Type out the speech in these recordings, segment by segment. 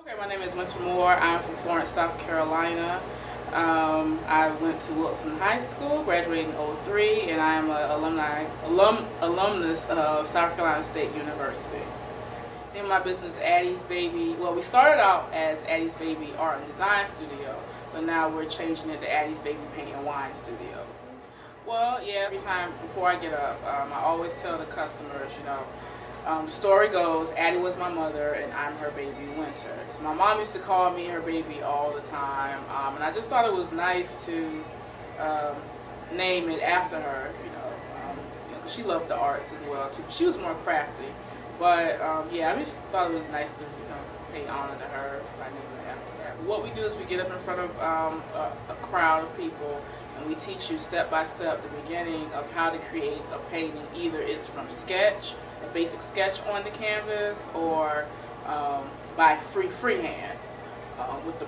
Okay, my name is Winter Moore. I'm from Florence, South Carolina. I went to Wilson High School, graduated in '03, and I am an alumnus of South Carolina State University. In my business, Addie's Baby. Well, we started out as Addie's Baby Art and Design Studio, but now we're changing it to Addie's Baby Paint and Wine Studio. Well, yeah, every time before I get up, I always tell the customers, the story goes, Addie was my mother and I'm her baby, Winter. So my mom used to call me her baby all the time, and I just thought it was nice to name it after her, because she loved the arts as well too. She was more crafty, but yeah, I just thought it was nice to pay honor to her by naming it after that. What we do is we get up in front of a crowd of people and we teach you step by step the beginning of how to create a painting. Either it's from sketch, a basic sketch on the canvas, or by freehand with the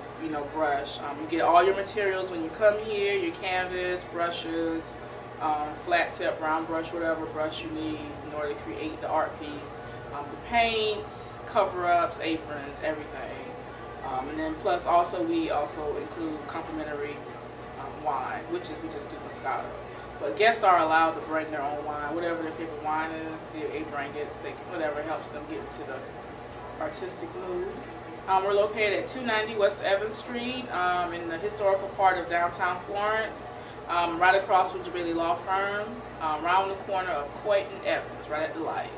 brush. You get all your materials when you come here: your canvas, brushes, flat tip, round brush, whatever brush you need in order to create the art piece. The paints, cover-ups, aprons, everything. And then plus we also include complimentary wine, which is we just do Moscato. But guests are allowed to bring their own wine, whatever their favorite wine is. They bring it, whatever helps them get into the artistic mood. We're located at 290 West Evans Street in the historical part of downtown Florence, right across from Jabali Law Firm, around the corner of Coit and Evans, right at the light.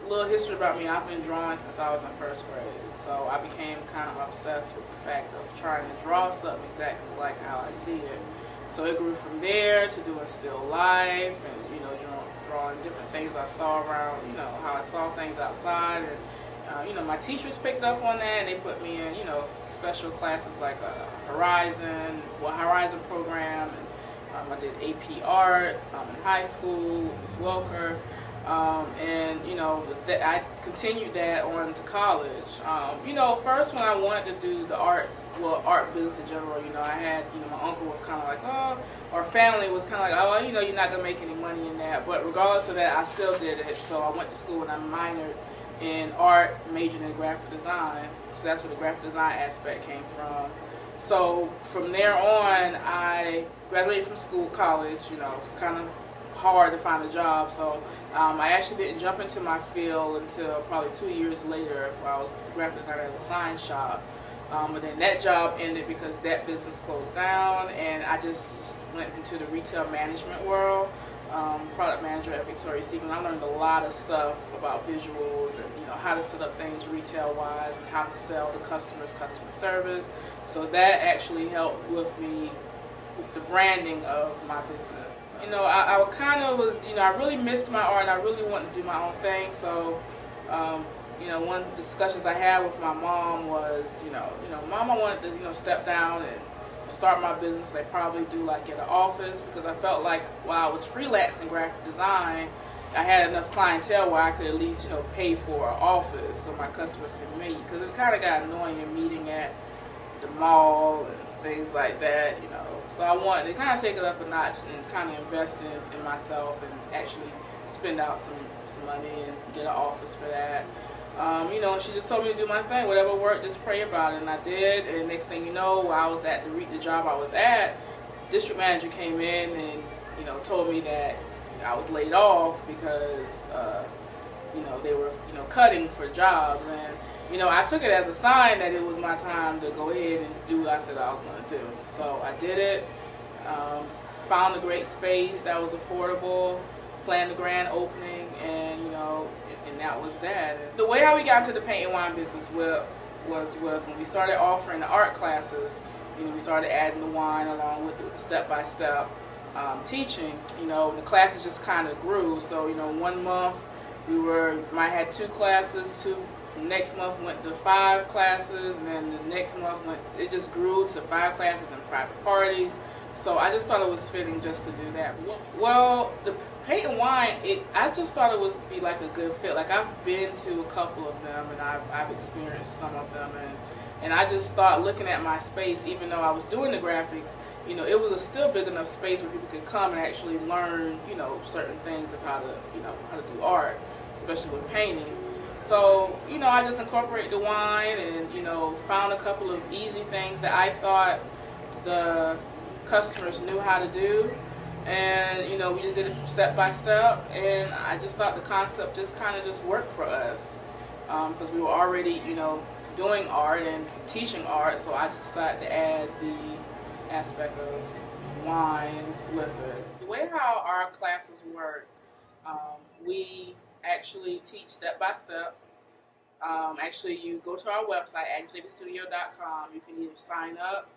A little history about me: I've been drawing since I was in first grade, so I became kind of obsessed with the fact of trying to draw something exactly like how I see it. So it grew from there to doing still life and drawing different things I saw around, how I saw things outside, and my teachers picked up on that and they put me in special classes like a Horizon program, and I did AP Art in high school with Ms. Welker. I continued that on to college. First when I wanted to do the art business in general, I had, my uncle was kind of like, oh, or family was kind of like, oh, you're not going to make any money in that. But regardless of that, I still did it. So I went to school and I minored in art, majored in graphic design. So that's where the graphic design aspect came from. So from there on, I graduated from college. It's kind of hard to find a job, so I actually didn't jump into my field until probably 2 years later, while I was a graphic designer at a sign shop. But then that job ended because that business closed down, and I just went into the retail management world, product manager at Victoria's Secret. I learned a lot of stuff about visuals and how to set up things retail-wise and how to sell to customer service. So that actually helped with me with the branding of my business. I kind of was, I really missed my art and I really wanted to do my own thing. So, one of the discussions I had with my mom was, Mom, I wanted to, step down and start my business. They probably do like at an office, because I felt like while I was freelancing graphic design, I had enough clientele where I could at least, pay for an office so my customers could meet. Because it kind of got annoying in meeting at the mall and things like that, So I wanted to kind of take it up a notch and kind of invest in myself and actually spend out some money and get an office for that. And she just told me to do my thing, whatever worked, just pray about it, and I did. And next thing you know, while I was at the job I was at, district manager came in and told me that I was laid off because they were cutting for jobs. And I took it as a sign that it was my time to go ahead and do what I said I was going to do. So I did it, found a great space that was affordable, planned the grand opening, and and that was that. And the way how we got into the paint and wine business was when we started offering the art classes. We started adding the wine along with the step-by-step teaching. The classes just kind of grew. So 1 month I had 2 classes, next month went to 5 classes, and then the next month it just grew to 5 classes and private parties. So I just thought it was fitting just to do that. Well, the paint and wine, I just thought it would be like a good fit. Like, I've been to a couple of them and I've experienced some of them, and I just thought, looking at my space, even though I was doing the graphics, it was a still big enough space where people could come and actually learn, certain things of how to do art, especially with painting. So, I just incorporated the wine and, found a couple of easy things that I thought the customers knew how to do. And, we just did it step by step. And I just thought the concept just kind of just worked for us. Because we were already, doing art and teaching art. So I just decided to add the aspect of wine with it. The way how our classes work, we actually teach step by step. Actually, you go to our website, AgnesBabyStudio.com. You can either sign up,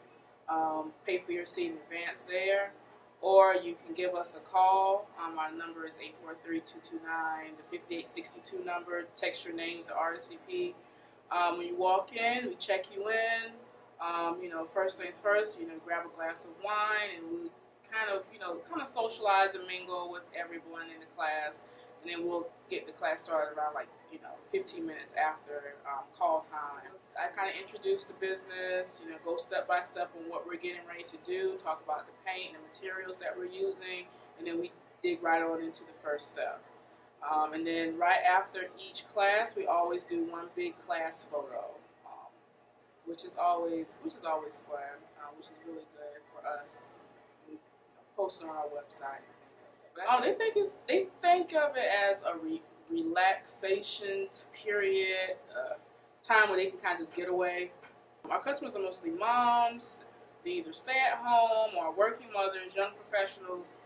pay for your seat in advance there, or you can give us a call. Our number is 843-229, the 5862 number. Text your names to RSVP. When you walk in, we check you in. First things first, grab a glass of wine, and we kind of socialize and mingle with everyone in the class. And then we'll get the class started around 15 minutes after call time. I kind of introduce the business, go step by step on what we're getting ready to do, talk about the paint and the materials that we're using, and then we dig right on into the first step. And then right after each class, we always do one big class photo, which is always fun, which is really good for us. We post it on our website. They think of it as a relaxation period, time where they can kind of just get away. Our customers are mostly moms. They either stay at home or working mothers, young professionals,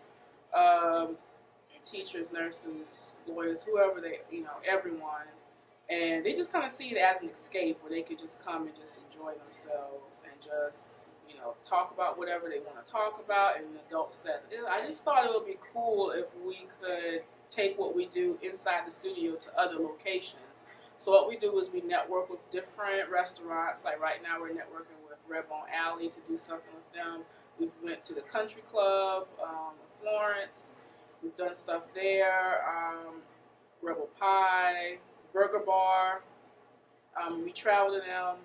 teachers, nurses, lawyers, whoever everyone. And they just kind of see it as an escape where they could just come and just enjoy themselves and just talk about whatever they want to talk about in an adult setting. I just thought it would be cool if we could take what we do inside the studio to other locations. So what we do is we network with different restaurants. Like right now we're networking with Redbone Alley to do something with them. We went to the Country Club in Florence. We've done stuff there. Rebel Pie, Burger Bar. We travel to them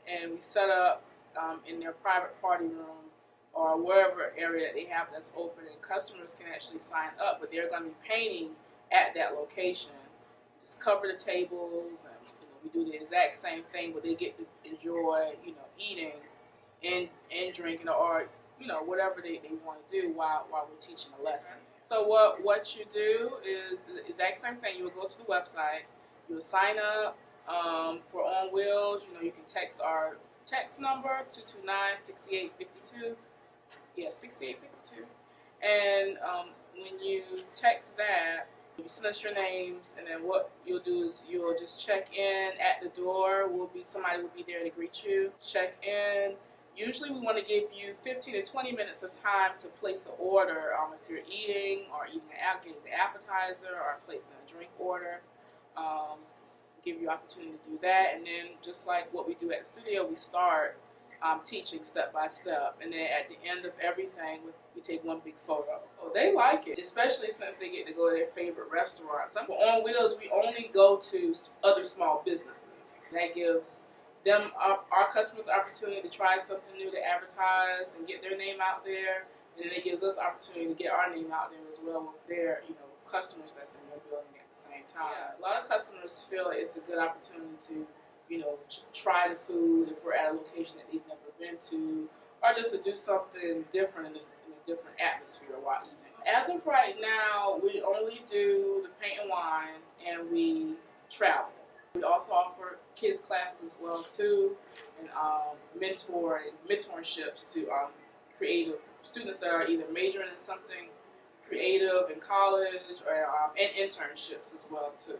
and we set up in their private party room or wherever area that they have that's open, and customers can actually sign up, but they're going to be painting at that location. Just cover the tables, and we do the exact same thing, but they get to enjoy, eating and drinking, or whatever they want to do while we're teaching a lesson. So what you do is the exact same thing. You will go to the website, you will sign up for On Wheels. You can text our text number 229-6852. Yeah, 6852. And when you text that, you send us your names, and then what you'll do is you'll just check in at the door. Somebody will be there to greet you. Check in. Usually we want to give you 15 to 20 minutes of time to place an order if you're eating or getting the appetizer or placing a drink order. Give you opportunity to do that, and then just like what we do at the studio, we start teaching step by step, and then at the end of everything, we take one big photo. So they like it, especially since they get to go to their favorite restaurants. For On Wheels, we only go to other small businesses. That gives them, our customers, the opportunity to try something new, to advertise and get their name out there, and then it gives us opportunity to get our name out there as well with their, customers that's in their building at the same time. Yeah, a lot of customers feel like it's a good opportunity to, try the food if we're at a location that they've never been to, or just to do something different in a different atmosphere while eating. As of right now, we only do the paint and wine, and we travel. We also offer kids classes as well too, and mentorships to creative students that are either majoring in something creative in college, or and internships as well too.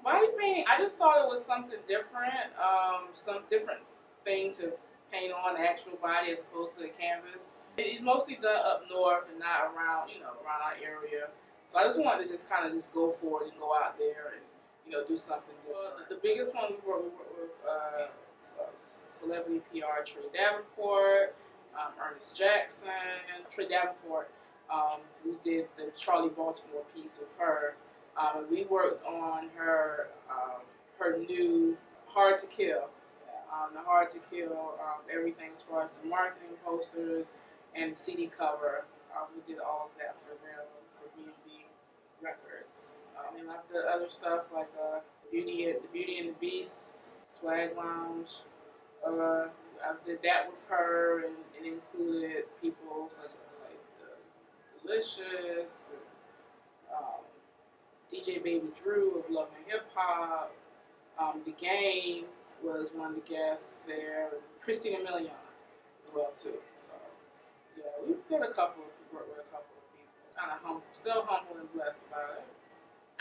Body painting, I just thought it was something different, some different thing to paint on the actual body as opposed to the canvas. It's mostly done up north and not around, around our area. So I just wanted to just kind of go for it and go out there and do something different. The biggest one we work with celebrity PR Trey Davenport, Ernest Jackson, Trey Davenport. We did the Charlie Baltimore piece with her. We worked on her new Hard to Kill. The Hard to Kill, everything as far as the marketing posters and the CD cover. We did all of that for them, for B&B. Records. And I've done other stuff like the Beauty and the Beast, Swag Lounge. Uh, I did that with her, and it included people such as like the Delicious, um, DJ Baby Drew of Love and Hip Hop. The Game was one of the guests there. Christina Milian as well too. So yeah, we did work with a couple of people. Kind of humble, still humble and blessed about it.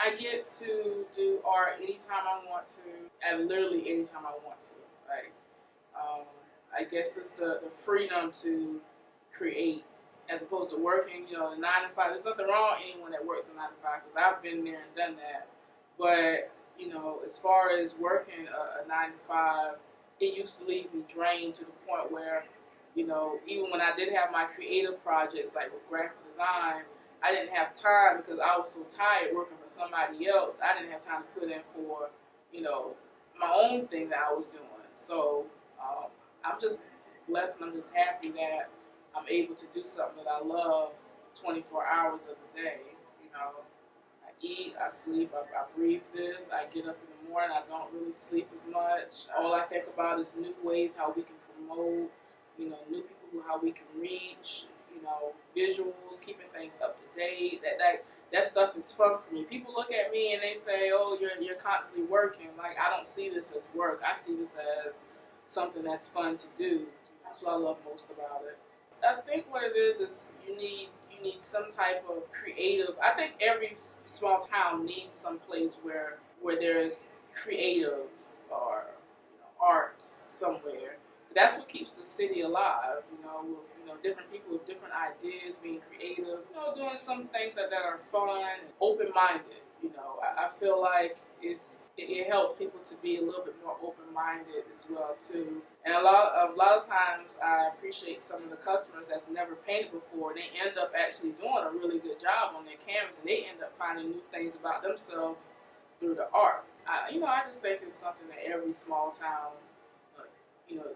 I get to do art anytime I want to, and literally anytime I want to. Like, um, I guess it's the freedom to create as opposed to working, the 9 to 5. There's nothing wrong with anyone that works a 9 to 5 because I've been there and done that. But, as far as working a 9 to 5, it used to leave me drained to the point where, even when I did have my creative projects like with graphic design, I didn't have time because I was so tired working for somebody else. I didn't have time to put in for, my own thing that I was doing. So I'm just blessed and I'm just happy that I'm able to do something that I love 24 hours of the day. I eat, I sleep, I breathe this. I get up in the morning, I don't really sleep as much. All I think about is new ways how we can promote, new people how we can reach, visuals, keeping things up to date. That stuff is fun for me. People look at me and they say, "Oh, you're constantly working." Like, I don't see this as work. I see this as something that's fun to do. That's what I love most about it. I think what it is you need some type of creative. I think every small town needs some place where there's creative or arts somewhere. That's what keeps the city alive. With different people with different ideas, being creative. Doing some things that are fun, open-minded. I feel like it helps people to be a little bit more open-minded as well too. And a lot of times, I appreciate some of the customers that's never painted before. They end up actually doing a really good job on their canvas, and they end up finding new things about themselves through the art. I just think it's something that every small town,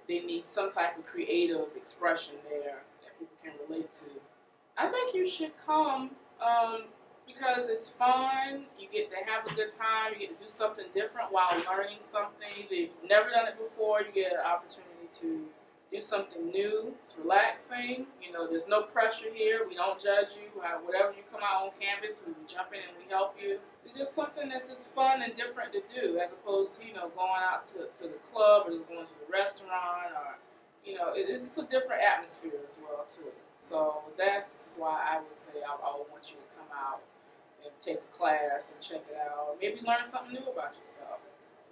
they need some type of creative expression there that people can relate to. I think you should come because it's fun. You get to have a good time. You get to do something different while learning something. If you've never done it before, you get an opportunity to do something new. It's relaxing. There's no pressure here. We don't judge you. Whatever you come out on canvas, we jump in and we help you. It's just something that's just fun and different to do, as opposed to going out to the club or just going to the restaurant, or it's just a different atmosphere as well too. So that's why I would say I would want you to come out and take a class and check it out. Maybe learn something new about yourself.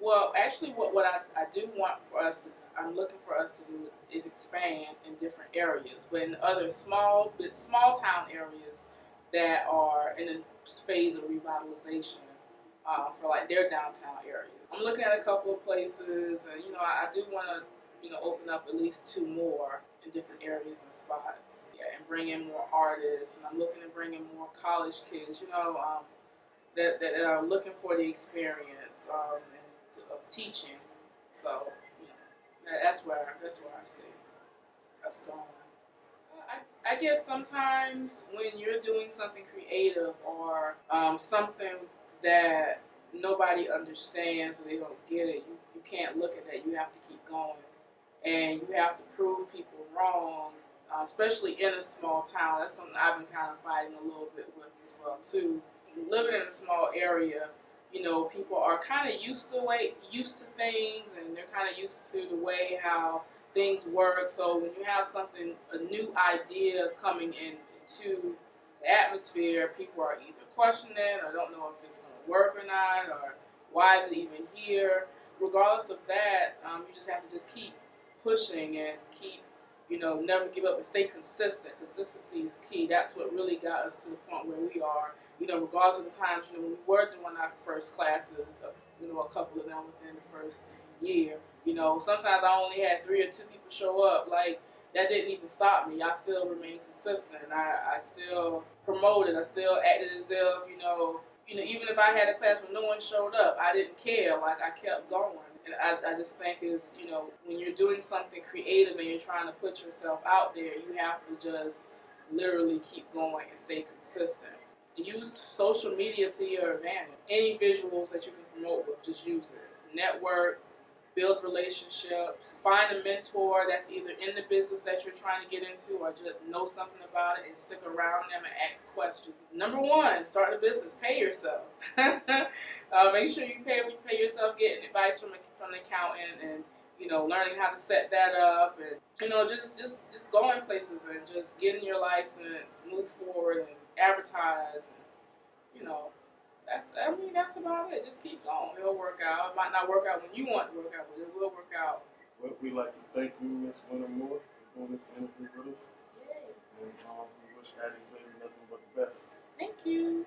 Well, actually, what I do want for us to, I'm looking for us to do is expand in different areas, but in other small town areas that are in a phase of revitalization for like their downtown area. I'm looking at a couple of places, and I do want to open up at least 2 more in different areas and spots. Yeah, and bring in more artists, and I'm looking to bring in more college kids. That are looking for the experience of teaching. So that's where I see us going. I guess sometimes when you're doing something creative or something that nobody understands or they don't get it, you can't look at that. You have to keep going, and you have to prove people wrong, especially in a small town. That's something I've been kind of fighting a little bit with as well too. Living in a small area, people are kind of used to things, and they're kind of used to the way how things work. So when you have a new idea coming into the atmosphere, people are either questioning or don't know if it's going to work or not, or why is it even here. Regardless of that, you just have to just keep pushing and keep, never give up and stay consistent. Consistency is key. That's what really got us to the point where we are. Regardless of the times, when we were doing our first classes, a couple of them within the first year, sometimes I only had 3 or 2 people show up. Like, that didn't even stop me. I still remained consistent. I still promoted. I still acted as if, even if I had a class where no one showed up, I didn't care. Like, I kept going. And I just think is, when you're doing something creative and you're trying to put yourself out there, you have to just literally keep going and stay consistent. Use social media to your advantage. Any visuals that you can promote with, just use it. Network, build relationships, find a mentor that's either in the business that you're trying to get into or just know something about it and stick around them and ask questions. Number one, start a business, pay yourself. Make sure you pay yourself, getting advice from an accountant and learning how to set that up and just going places and just getting your license, move forward and advertise and that's about it. Just keep going. It'll work out. It might not work out when you want it to work out, but it will work out. Well, we'd like to thank you, Ms. Winter Moore, for doing this interview with us. And we wish Addie's baby nothing but the best. Thank you.